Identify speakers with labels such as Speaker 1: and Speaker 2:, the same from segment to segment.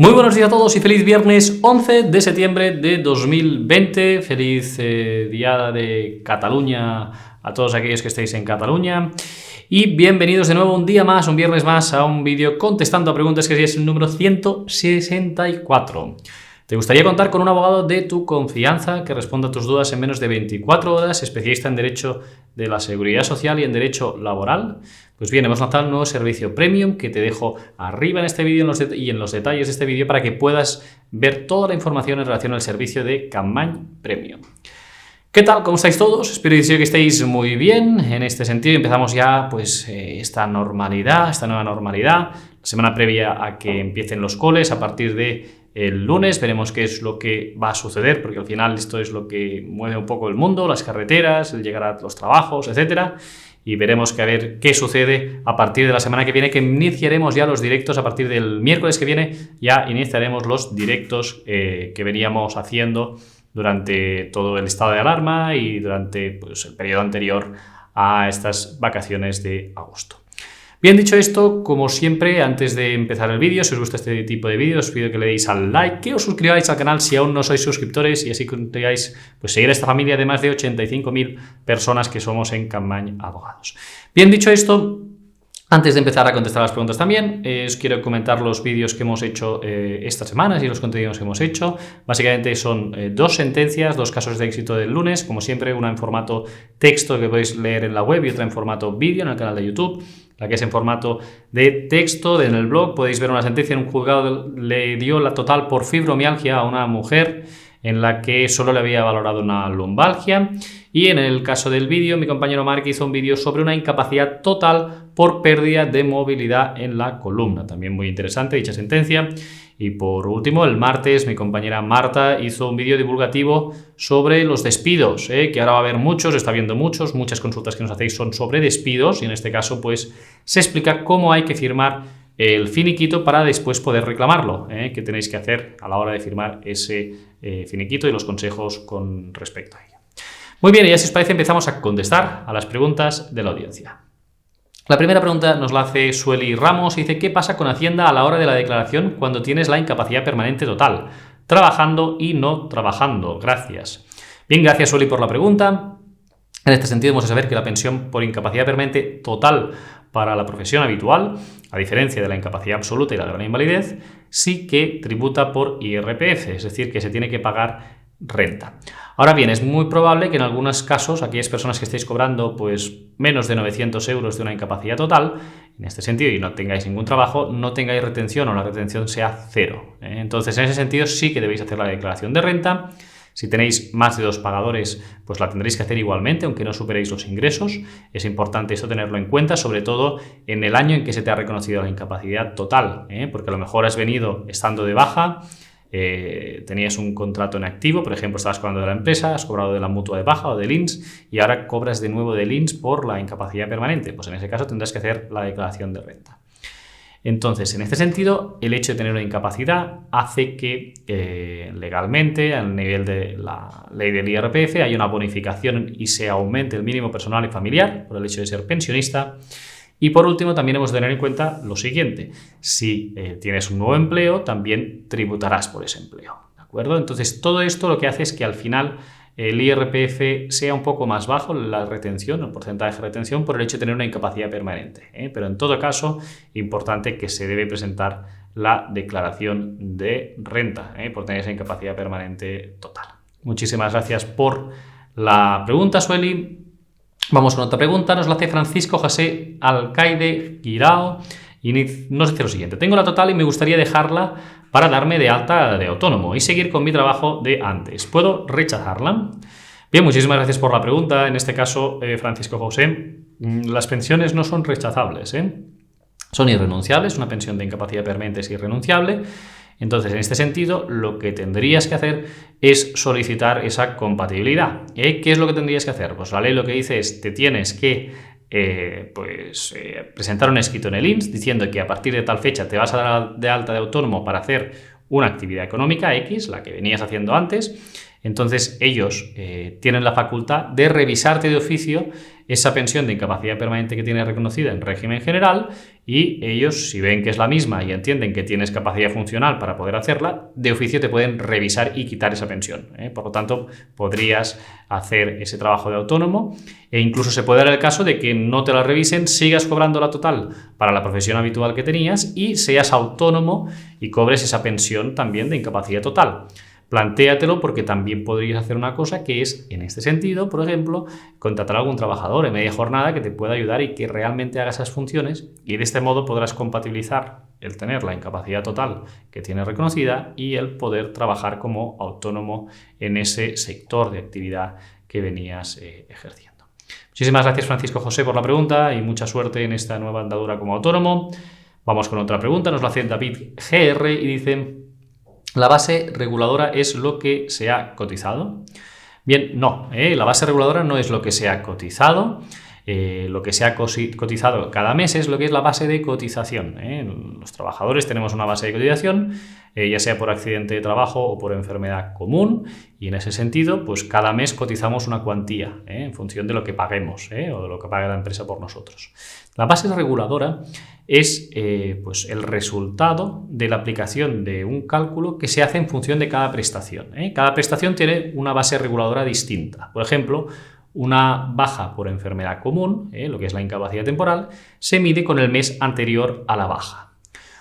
Speaker 1: Muy buenos días a todos y feliz viernes 11 de septiembre de 2020. Feliz Día de Cataluña a todos aquellos que estéis en Cataluña. Y bienvenidos de nuevo un día más, un viernes más, a un vídeo contestando a preguntas que es el número 164. ¿Te gustaría contar con un abogado de tu confianza que responda a tus dudas en menos de 24 horas, especialista en Derecho de la Seguridad Social y en Derecho Laboral? Pues bien, hemos lanzado un nuevo servicio Premium que te dejo arriba en este vídeo y en los detalles de este vídeo para que puedas ver toda la información en relación al servicio de Capmany Premium. ¿Qué tal? ¿Cómo estáis todos? Espero que estéis muy bien. En este sentido empezamos ya pues esta nueva normalidad, la semana previa a que empiecen los coles a partir de el lunes. Veremos qué es lo que va a suceder, porque al final esto es lo que mueve un poco el mundo, las carreteras, el llegar a los trabajos, etcétera. Y veremos a ver qué sucede a partir de la semana que viene, que iniciaremos ya los directos a partir del miércoles que viene. Ya iniciaremos los directos que veníamos haciendo durante todo el estado de alarma y durante pues, el periodo anterior a estas vacaciones de agosto. Bien, dicho esto, como siempre, antes de empezar el vídeo, si os gusta este tipo de vídeos, os pido que le deis al like, que os suscribáis al canal si aún no sois suscriptores y así consigáis pues, seguir a esta familia de más de 85.000 personas que somos en Capmany Abogados. Bien, dicho esto, antes de empezar a contestar las preguntas también, os quiero comentar los vídeos que hemos hecho estas semanas y los contenidos que hemos hecho. Básicamente son dos sentencias, dos casos de éxito del lunes, como siempre, una en formato texto que podéis leer en la web y otra en formato vídeo en el canal de YouTube. La que es en formato de texto en el blog, podéis ver una sentencia en un juzgado le dio la total por fibromialgia a una mujer en la que solo le había valorado una lumbalgia. Y en el caso del vídeo, mi compañero Marc hizo un vídeo sobre una incapacidad total por pérdida de movilidad en la columna. También muy interesante dicha sentencia. Y por último, el martes, mi compañera Marta hizo un vídeo divulgativo sobre los despidos, que ahora va a haber muchos, está habiendo muchas consultas que nos hacéis son sobre despidos y en este caso pues se explica cómo hay que firmar el finiquito para después poder reclamarlo, qué tenéis que hacer a la hora de firmar ese finiquito y los consejos con respecto a ello. Muy bien, y ya si os parece empezamos a contestar a las preguntas de la audiencia. La primera pregunta nos la hace Sueli Ramos y dice: ¿qué pasa con Hacienda a la hora de la declaración cuando tienes la incapacidad permanente total? Trabajando y no trabajando. Gracias. Bien, gracias Sueli por la pregunta. En este sentido hemos de saber que la pensión por incapacidad permanente total para la profesión habitual, a diferencia de la incapacidad absoluta y la gran invalidez, sí que tributa por IRPF, es decir, que se tiene que pagar renta. Ahora bien, es muy probable que en algunos casos, aquellas personas que estéis cobrando pues menos de 900 euros de una incapacidad total, en este sentido, y no tengáis ningún trabajo, no tengáis retención o la retención sea cero. Entonces, en ese sentido, sí que debéis hacer la declaración de renta. Si tenéis más de 2 pagadores, pues la tendréis que hacer igualmente, aunque no superéis los ingresos. Es importante esto tenerlo en cuenta, sobre todo en el año en que se te ha reconocido la incapacidad total, porque a lo mejor has venido estando de baja, tenías un contrato en activo, por ejemplo, estabas cobrando de la empresa, has cobrado de la mutua de baja o del INS y ahora cobras de nuevo del INS por la incapacidad permanente. Pues en ese caso tendrás que hacer la declaración de renta. Entonces, en este sentido, el hecho de tener una incapacidad hace que legalmente, al nivel de la ley del IRPF, haya una bonificación y se aumente el mínimo personal y familiar por el hecho de ser pensionista. Y por último, también hemos de tener en cuenta lo siguiente: si tienes un nuevo empleo, también tributarás por ese empleo, ¿de acuerdo? Entonces, todo esto lo que hace es que al final el IRPF sea un poco más bajo, la retención, el porcentaje de retención, por el hecho de tener una incapacidad permanente. Pero en todo caso, importante que se debe presentar la declaración de renta, por tener esa incapacidad permanente total. Muchísimas gracias por la pregunta, Sueli. Vamos con otra pregunta, nos la hace Francisco José Alcaide Guirao y nos dice lo siguiente: tengo la total y me gustaría dejarla para darme de alta de autónomo y seguir con mi trabajo de antes. ¿Puedo rechazarla? Bien, muchísimas gracias por la pregunta. En este caso, Francisco José, las pensiones no son rechazables, son irrenunciables. Una pensión de incapacidad permanente es irrenunciable. Entonces, en este sentido, lo que tendrías que hacer es solicitar esa compatibilidad. ¿Qué es lo que tendrías que hacer? Pues la ley lo que dice es te tienes que presentar un escrito en el INS diciendo que a partir de tal fecha te vas a dar de alta de autónomo para hacer una actividad económica X, la que venías haciendo antes. Entonces ellos tienen la facultad de revisarte de oficio esa pensión de incapacidad permanente que tienes reconocida en régimen general y ellos, si ven que es la misma y entienden que tienes capacidad funcional para poder hacerla, de oficio te pueden revisar y quitar esa pensión. Por lo tanto, podrías hacer ese trabajo de autónomo e incluso se puede dar el caso de que no te la revisen, sigas cobrando la total para la profesión habitual que tenías y seas autónomo y cobres esa pensión también de incapacidad total. Plantéatelo porque también podrías hacer una cosa que es, en este sentido, por ejemplo, contratar a algún trabajador en media jornada que te pueda ayudar y que realmente haga esas funciones y de este modo podrás compatibilizar el tener la incapacidad total que tienes reconocida y el poder trabajar como autónomo en ese sector de actividad que venías ejerciendo. Muchísimas gracias, Francisco José, por la pregunta y mucha suerte en esta nueva andadura como autónomo. Vamos con otra pregunta, nos la hace David GR y dice: ¿la base reguladora es lo que se ha cotizado? Bien, no, la base reguladora no es lo que se ha cotizado. Lo que se ha cotizado cada mes es lo que es la base de cotización. Los trabajadores tenemos una base de cotización, ya sea por accidente de trabajo o por enfermedad común, y en ese sentido, pues cada mes cotizamos una cuantía en función de lo que paguemos o de lo que pague la empresa por nosotros. La base reguladora es pues el resultado de la aplicación de un cálculo que se hace en función de cada prestación. Cada prestación tiene una base reguladora distinta. Por ejemplo, una baja por enfermedad común, lo que es la incapacidad temporal, se mide con el mes anterior a la baja.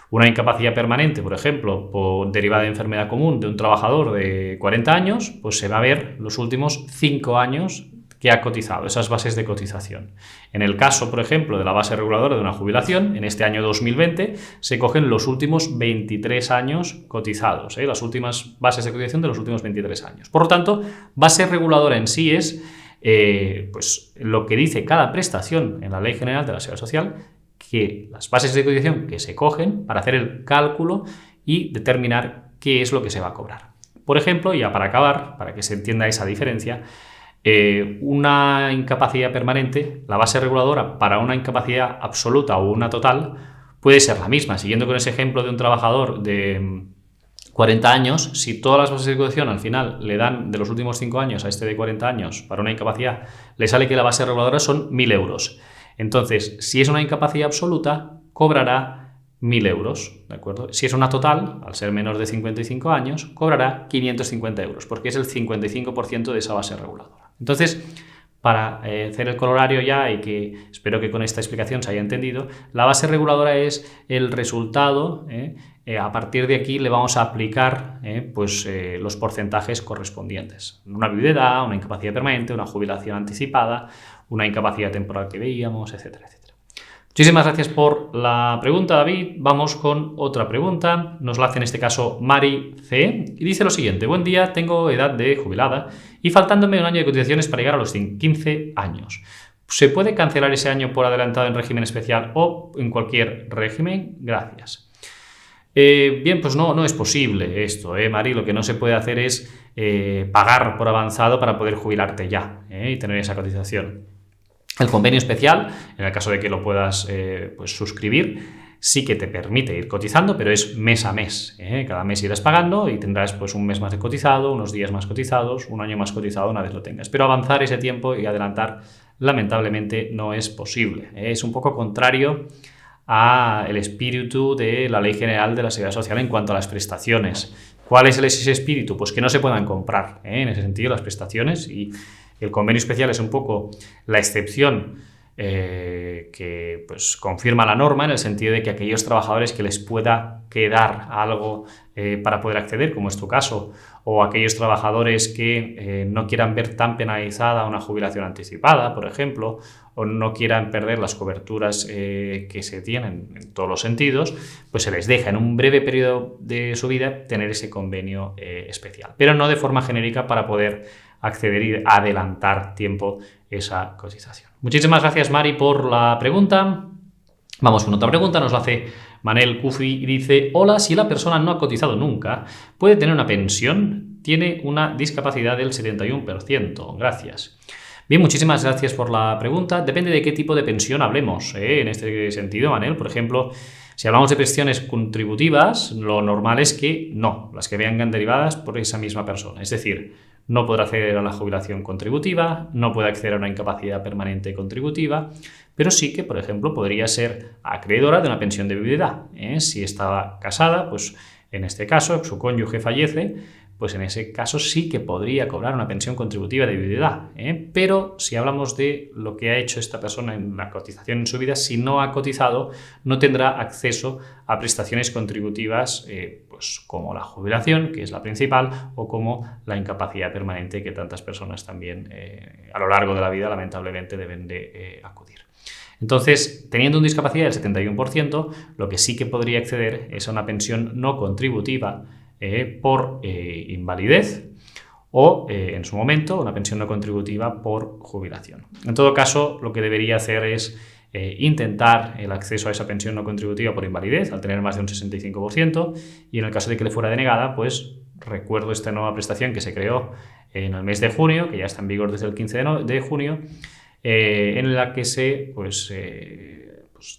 Speaker 1: Una incapacidad permanente, por ejemplo, derivada de enfermedad común de un trabajador de 40 años, pues se va a ver los últimos 5 años que ha cotizado, esas bases de cotización. En el caso, por ejemplo, de la base reguladora de una jubilación, en este año 2020 se cogen los últimos 23 años cotizados, las últimas bases de cotización de los últimos 23 años. Por lo tanto, base reguladora en sí es pues lo que dice cada prestación en la Ley General de la Seguridad Social, que las bases de cotización que se cogen para hacer el cálculo y determinar qué es lo que se va a cobrar. Por ejemplo, ya para acabar, para que se entienda esa diferencia, una incapacidad permanente, la base reguladora para una incapacidad absoluta o una total puede ser la misma. Siguiendo con ese ejemplo de un trabajador de 40 años, si todas las bases de cotización al final le dan de los últimos 5 años a este de 40 años para una incapacidad, le sale que la base reguladora son 1.000 euros. Entonces, si es una incapacidad absoluta, cobrará 1.000 euros, ¿de acuerdo? Si es una total, al ser menor de 55 años, cobrará 550 euros, porque es el 55% de esa base reguladora. Entonces, para hacer el corolario ya, y que espero que con esta explicación se haya entendido, la base reguladora es el resultado. A partir de aquí le vamos a aplicar los porcentajes correspondientes. Una viudedad, una incapacidad permanente, una jubilación anticipada, una incapacidad temporal que veíamos, etcétera, etcétera. Muchísimas gracias por la pregunta, David. Vamos con otra pregunta. Nos la hace en este caso Mari C. Y dice lo siguiente: buen día, tengo edad de jubilada y faltándome un año de cotizaciones para llegar a los 15 años. ¿Se puede cancelar ese año por adelantado en régimen especial o en cualquier régimen? Gracias. Bien, pues no es posible esto, Mari. Lo que no se puede hacer es pagar por avanzado para poder jubilarte ya y tener esa cotización. El convenio especial, en el caso de que lo puedas suscribir, sí que te permite ir cotizando, pero es mes a mes. Cada mes irás pagando y tendrás pues un mes más de cotizado, unos días más cotizados, un año más cotizado una vez lo tengas. Pero avanzar ese tiempo y adelantar, lamentablemente, no es posible. Es un poco contrario al espíritu de la Ley General de la Seguridad Social en cuanto a las prestaciones. ¿Cuál es ese espíritu? Pues que no se puedan comprar, en ese sentido, las prestaciones, y el convenio especial es un poco la excepción que pues confirma la norma, en el sentido de que aquellos trabajadores que les pueda quedar algo para poder acceder, como es tu caso, o aquellos trabajadores que no quieran ver tan penalizada una jubilación anticipada, por ejemplo, o no quieran perder las coberturas que se tienen en todos los sentidos, pues se les deja en un breve periodo de su vida tener ese convenio especial, pero no de forma genérica para poder acceder y adelantar tiempo esa cotización. Muchísimas gracias, Mari, por la pregunta. Vamos con otra pregunta, nos la hace Manel Kufi y dice: hola, si la persona no ha cotizado nunca, ¿puede tener una pensión? Tiene una discapacidad del 71%. Gracias. Bien, muchísimas gracias por la pregunta. Depende de qué tipo de pensión hablemos, en este sentido, Manel. Por ejemplo, si hablamos de pensiones contributivas, lo normal es que no, las que vengan derivadas por esa misma persona. Es decir, no podrá acceder a la jubilación contributiva, no puede acceder a una incapacidad permanente contributiva, pero sí que, por ejemplo, podría ser acreedora de una pensión de viudedad. Si estaba casada, pues en este caso su cónyuge fallece, pues en ese caso sí que podría cobrar una pensión contributiva de viudedad. Pero si hablamos de lo que ha hecho esta persona en la cotización en su vida, si no ha cotizado, no tendrá acceso a prestaciones contributivas pues como la jubilación, que es la principal, o como la incapacidad permanente, que tantas personas también a lo largo de la vida lamentablemente deben de acudir. Entonces, teniendo una discapacidad del 71%, lo que sí que podría acceder es a una pensión no contributiva por invalidez o, en su momento, una pensión no contributiva por jubilación. En todo caso, lo que debería hacer es intentar el acceso a esa pensión no contributiva por invalidez al tener más de un 65%, y en el caso de que le fuera denegada, pues recuerdo esta nueva prestación que se creó en el mes de junio, que ya está en vigor desde el 15 de junio, en la que se pues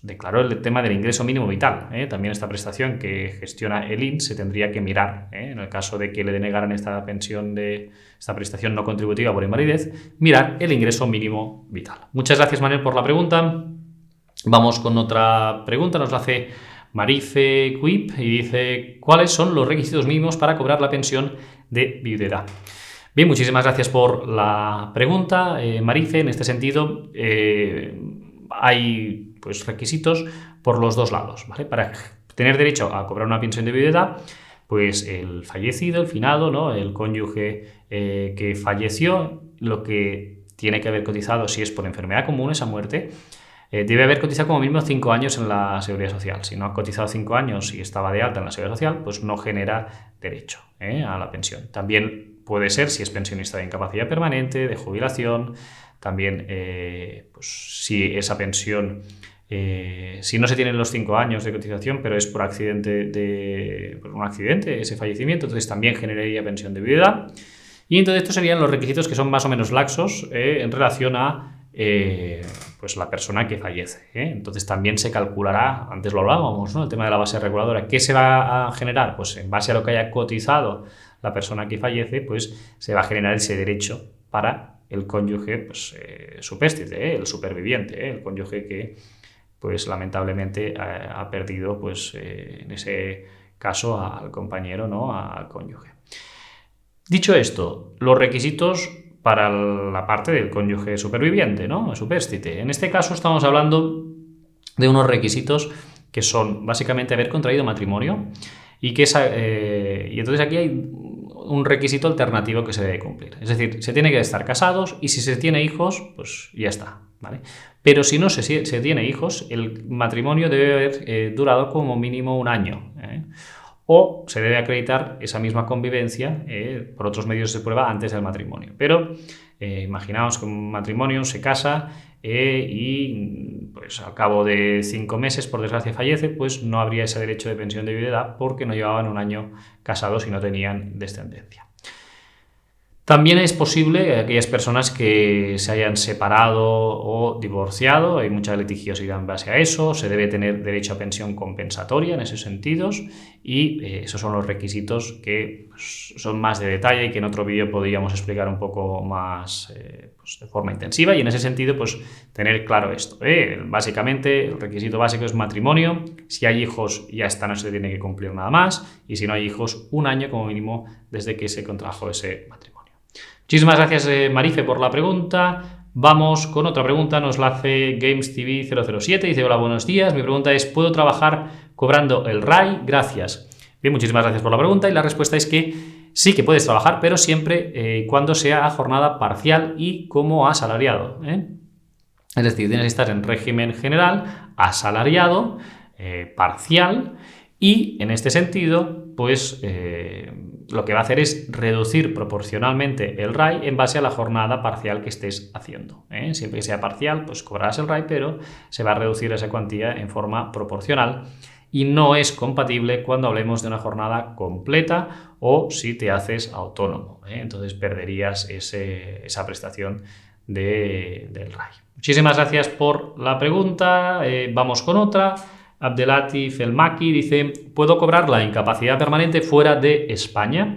Speaker 1: declaró el tema del ingreso mínimo vital. También esta prestación que gestiona el INS se tendría que mirar, en el caso de que le denegaran esta prestación no contributiva por invalidez, mirar el ingreso mínimo vital. Muchas gracias, Manuel, por la pregunta. Vamos con otra pregunta, nos la hace Marife Quip y dice: ¿cuáles son los requisitos mínimos para cobrar la pensión de viudedad? Bien, muchísimas gracias por la pregunta, Marife. En este sentido, hay pues requisitos por los dos lados, ¿vale? Para tener derecho a cobrar una pensión de viudedad, pues el fallecido, el finado, ¿no? El cónyuge que falleció, lo que tiene que haber cotizado, si es por enfermedad común, esa muerte, debe haber cotizado como mínimo 5 años en la Seguridad Social. Si no ha cotizado 5 años y estaba de alta en la Seguridad Social, pues no genera derecho a la pensión. También puede ser si es pensionista de incapacidad permanente, de jubilación, también pues si esa pensión, si no se tienen los 5 años de cotización, pero es por un accidente, ese fallecimiento, entonces también generaría pensión de viudedad. Y entonces estos serían los requisitos que son más o menos laxos en relación a pues la persona que fallece. Entonces también se calculará, antes lo hablábamos, ¿no? El tema de la base reguladora. ¿Qué se va a generar? Pues en base a lo que haya cotizado la persona que fallece, pues se va a generar ese derecho para el cónyuge pues, supérstite, el superviviente, el cónyuge que pues lamentablemente ha perdido pues, en ese caso al compañero, ¿no? Al cónyuge. Dicho esto, los requisitos para la parte del cónyuge superviviente, ¿no? Supérstite. En este caso estamos hablando de unos requisitos que son básicamente haber contraído matrimonio y entonces aquí hay un requisito alternativo que se debe cumplir. Es decir, se tiene que estar casados y si se tiene hijos, pues ya está, ¿vale? Pero si no se tiene hijos, el matrimonio debe haber durado como mínimo 1 año, o se debe acreditar esa misma convivencia por otros medios de prueba antes del matrimonio. Pero imaginaos que un matrimonio se casa y pues al cabo de 5 meses, por desgracia, fallece, pues no habría ese derecho de pensión de viudedad porque no llevaban 1 año casados y no tenían descendencia. También es posible aquellas personas que se hayan separado o divorciado, hay mucha litigiosidad en base a eso, se debe tener derecho a pensión compensatoria en esos sentidos y esos son los requisitos que pues, son más de detalle y que en otro vídeo podríamos explicar un poco más pues, de forma intensiva, y en ese sentido pues tener claro esto. Básicamente el requisito básico es matrimonio, si hay hijos ya está, no se tiene que cumplir nada más, y si no hay hijos 1 año como mínimo desde que se contrajo ese matrimonio. Muchísimas gracias, Marife, por la pregunta. Vamos con otra pregunta, nos la hace GamesTV007, dice: hola, buenos días, mi pregunta es: ¿puedo trabajar cobrando el RAI? Gracias. Bien, muchísimas gracias por la pregunta, y la respuesta es que sí que puedes trabajar, pero siempre cuando sea a jornada parcial y como asalariado. Es decir, tienes que estar en régimen general, asalariado, parcial, y en este sentido, pues lo que va a hacer es reducir proporcionalmente el RAI en base a la jornada parcial que estés haciendo. Siempre que sea parcial, pues cobrarás el RAI, pero se va a reducir esa cuantía en forma proporcional y no es compatible cuando hablemos de una jornada completa o si te haces autónomo. Entonces perderías esa prestación del RAI. Muchísimas gracias por la pregunta. Vamos con otra. Abdelatif El Maki dice: ¿puedo cobrar la incapacidad permanente fuera de España?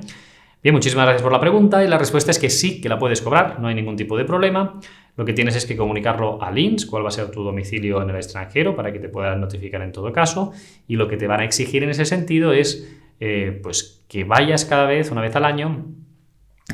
Speaker 1: Bien, muchísimas gracias por la pregunta y la respuesta es que sí, que la puedes cobrar, no hay ningún tipo de problema. Lo que tienes es que comunicarlo al INS, cuál va a ser tu domicilio en el extranjero para que te puedan notificar en todo caso, y lo que te van a exigir en ese sentido es pues que vayas cada vez, una vez al año,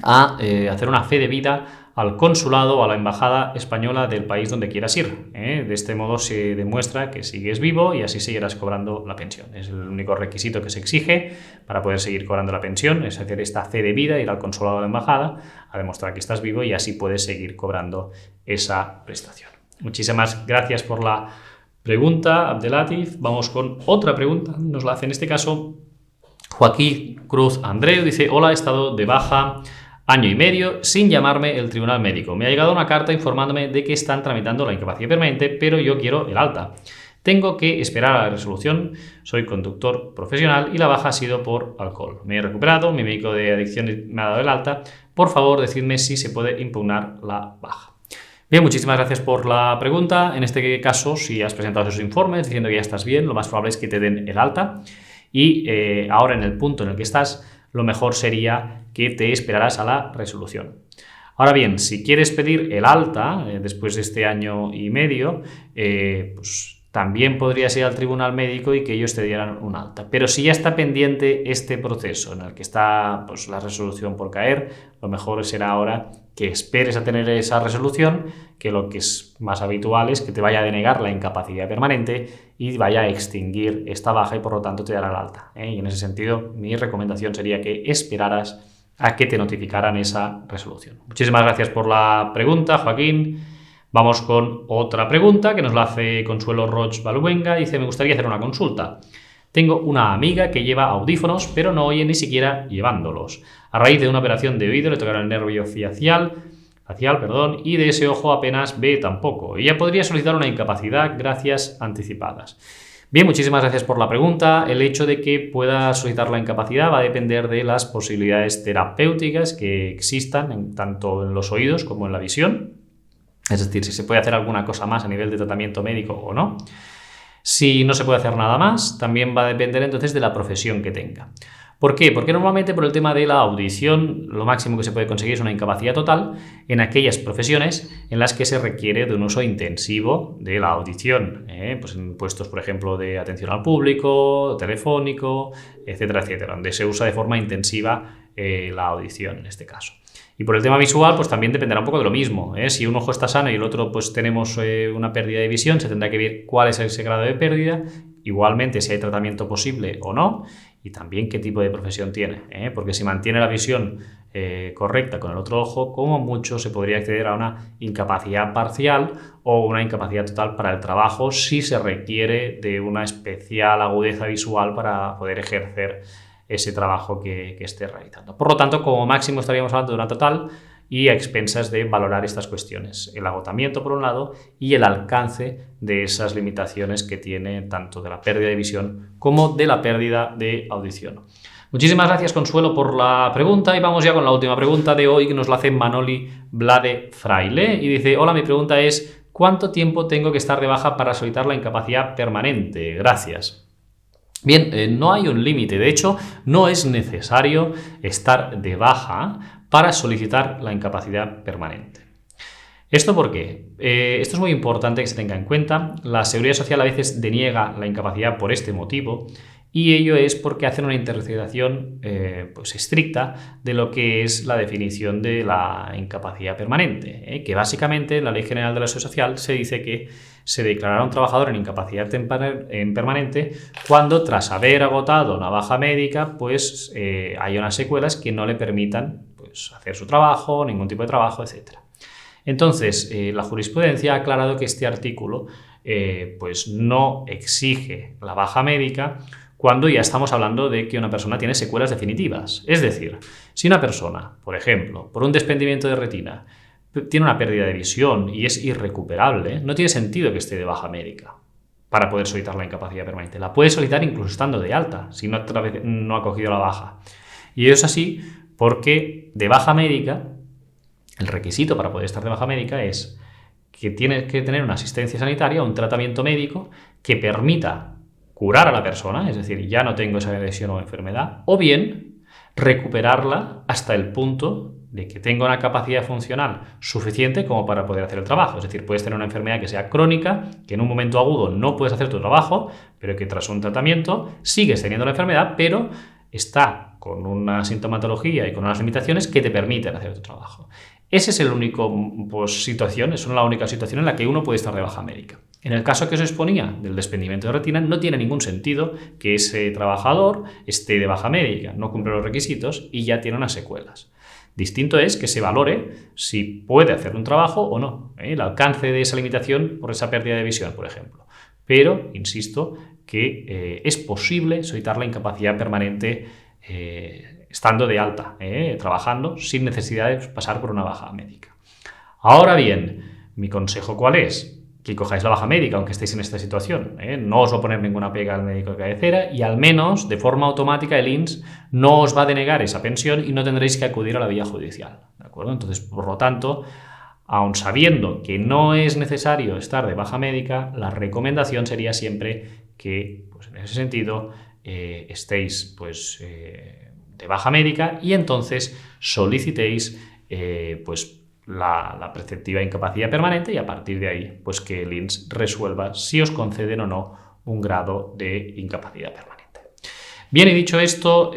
Speaker 1: a hacer una fe de vida al consulado o a la embajada española del país donde quieras ir. De este modo se demuestra que sigues vivo y así seguirás cobrando la pensión. Es el único requisito que se exige para poder seguir cobrando la pensión, es hacer esta fe de vida, ir al consulado o a la embajada a demostrar que estás vivo y así puedes seguir cobrando esa prestación. Muchísimas gracias por la pregunta, Abdelatif. Vamos con otra pregunta, nos la hace en este caso Joaquín Cruz Andreu. Dice: hola, he estado de baja año y medio sin llamarme el tribunal médico. Me ha llegado una carta informándome de que están tramitando la incapacidad permanente, pero yo quiero el alta. Tengo que esperar a la resolución. Soy conductor profesional y la baja ha sido por alcohol. Me he recuperado, mi médico de adicciones me ha dado el alta. Por favor, decidme si se puede impugnar la baja. Bien, muchísimas gracias por la pregunta. En este caso, si has presentado esos informes diciendo que ya estás bien, lo más probable es que te den el alta. Y ahora, en el punto en el que estás, lo mejor sería que te esperarás a la resolución. Ahora bien, si quieres pedir el alta después de este año y medio, pues también podrías ir al tribunal médico y que ellos te dieran un alta. Pero si ya está pendiente este proceso en el que está pues, la resolución por caer, lo mejor será ahora que esperes a tener esa resolución, que lo que es más habitual es que te vaya a denegar la incapacidad permanente y vaya a extinguir esta baja y por lo tanto te dará el alta. Y en ese sentido, mi recomendación sería que esperaras a que te notificaran esa resolución. Muchísimas gracias por la pregunta, Joaquín. Vamos con otra pregunta que nos la hace Consuelo Roch Baluenga. Dice: me gustaría hacer una consulta. Tengo una amiga que lleva audífonos, pero no oye ni siquiera llevándolos. A raíz de una operación de oído le tocaron el nervio facial, y de ese ojo apenas ve tampoco. Ella podría solicitar una incapacidad, gracias anticipadas. Bien, muchísimas gracias por la pregunta. El hecho de que pueda solicitar la incapacidad va a depender de las posibilidades terapéuticas que existan tanto en los oídos como en la visión. Es decir, si se puede hacer alguna cosa más a nivel de tratamiento médico o no. Si no se puede hacer nada más, también va a depender entonces de la profesión que tenga. ¿Por qué? Porque normalmente por el tema de la audición, lo máximo que se puede conseguir es una incapacidad total en aquellas profesiones en las que se requiere de un uso intensivo de la audición. Pues en puestos, por ejemplo, de atención al público, telefónico, etcétera, etcétera, donde se usa de forma intensiva la audición en este caso. Y por el tema visual, pues también dependerá un poco de lo mismo. Si un ojo está sano y el otro pues tenemos una pérdida de visión, se tendrá que ver cuál es ese grado de pérdida, igualmente si hay tratamiento posible o no, y también qué tipo de profesión tiene. Porque si mantiene la visión correcta con el otro ojo, como mucho se podría acceder a una incapacidad parcial o una incapacidad total para el trabajo si se requiere de una especial agudeza visual para poder ejercer ese trabajo que esté realizando. Por lo tanto, como máximo estaríamos hablando de una total y a expensas de valorar estas cuestiones. El agotamiento, por un lado, y el alcance de esas limitaciones que tiene tanto de la pérdida de visión como de la pérdida de audición. Muchísimas gracias, Consuelo, por la pregunta y vamos ya con la última pregunta de hoy que nos la hace Manoli Blade Fraile y dice: hola, mi pregunta es ¿cuánto tiempo tengo que estar de baja para solicitar la incapacidad permanente? Gracias. Bien, no hay un límite, de hecho no es necesario estar de baja para solicitar la incapacidad permanente. ¿Esto por qué? Esto es muy importante que se tenga en cuenta. La Seguridad Social a veces deniega la incapacidad por este motivo y ello es porque hacen una interpretación pues estricta de lo que es la definición de la incapacidad permanente, que básicamente en la Ley General de la Seguridad Social se dice que se declarará un trabajador en incapacidad permanente cuando tras haber agotado una baja médica pues hay unas secuelas que no le permitan pues, hacer su trabajo, ningún tipo de trabajo, etc. Entonces, la jurisprudencia ha aclarado que este artículo pues no exige la baja médica cuando ya estamos hablando de que una persona tiene secuelas definitivas. Es decir, si una persona, por ejemplo, por un desprendimiento de retina, tiene una pérdida de visión y es irrecuperable, no tiene sentido que esté de baja médica para poder solicitar la incapacidad permanente. La puede solicitar incluso estando de alta, si no ha cogido la baja. Y eso es así porque de baja médica, el requisito para poder estar de baja médica es que tienes que tener una asistencia sanitaria, un tratamiento médico que permita curar a la persona, es decir, ya no tengo esa lesión o enfermedad, o bien recuperarla hasta el punto de que tenga una capacidad funcional suficiente como para poder hacer el trabajo. Es decir, puedes tener una enfermedad que sea crónica, que en un momento agudo no puedes hacer tu trabajo, pero que tras un tratamiento sigues teniendo la enfermedad, pero está con una sintomatología y con unas limitaciones que te permiten hacer tu trabajo. Esa es la única situación en la que uno puede estar de baja médica. En el caso que os exponía del desprendimiento de retina, no tiene ningún sentido que ese trabajador esté de baja médica, no cumple los requisitos y ya tiene unas secuelas. Distinto es que se valore si puede hacer un trabajo o no, el alcance de esa limitación por esa pérdida de visión, por ejemplo. Pero, insisto, que es posible solicitar la incapacidad permanente estando de alta, trabajando, sin necesidad de pasar por una baja médica. Ahora bien, mi consejo ¿cuál es? Que cojáis la baja médica, aunque estéis en esta situación. No os va a poner ninguna pega al médico de cabecera y al menos, de forma automática, el INS no os va a denegar esa pensión y no tendréis que acudir a la vía judicial. ¿De acuerdo? Entonces, por lo tanto, aun sabiendo que no es necesario estar de baja médica, la recomendación sería siempre que, pues, en ese sentido, estéis de baja médica y entonces solicitéis la preceptiva incapacidad permanente y a partir de ahí pues que el INS resuelva si os conceden o no un grado de incapacidad permanente. Bien, y dicho esto,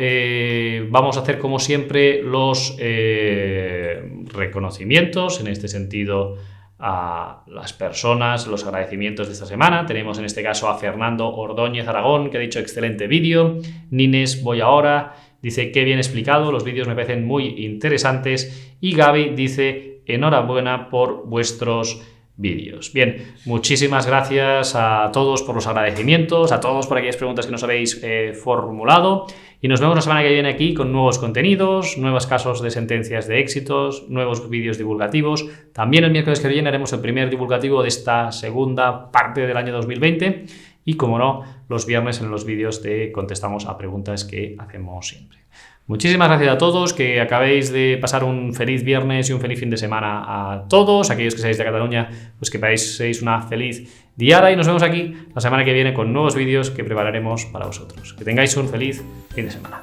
Speaker 1: vamos a hacer como siempre los reconocimientos, en este sentido a las personas, los agradecimientos de esta semana. Tenemos en este caso a Fernando Ordóñez Aragón, que ha dicho excelente vídeo. Nines Voy Ahora dice qué bien explicado, los vídeos me parecen muy interesantes. Y Gaby dice enhorabuena por vuestros vídeos. Bien, muchísimas gracias a todos por los agradecimientos, a todos por aquellas preguntas que nos habéis formulado y nos vemos la semana que viene aquí con nuevos contenidos, nuevos casos de sentencias de éxitos, nuevos vídeos divulgativos. También el miércoles que viene haremos el primer divulgativo de esta segunda parte del año 2020 y, como no, los viernes en los vídeos de contestamos a preguntas que hacemos siempre. Muchísimas gracias a todos, que acabéis de pasar un feliz viernes y un feliz fin de semana a todos, aquellos que seáis de Cataluña, pues que paséis una feliz diada y nos vemos aquí la semana que viene con nuevos vídeos que prepararemos para vosotros. Que tengáis un feliz fin de semana.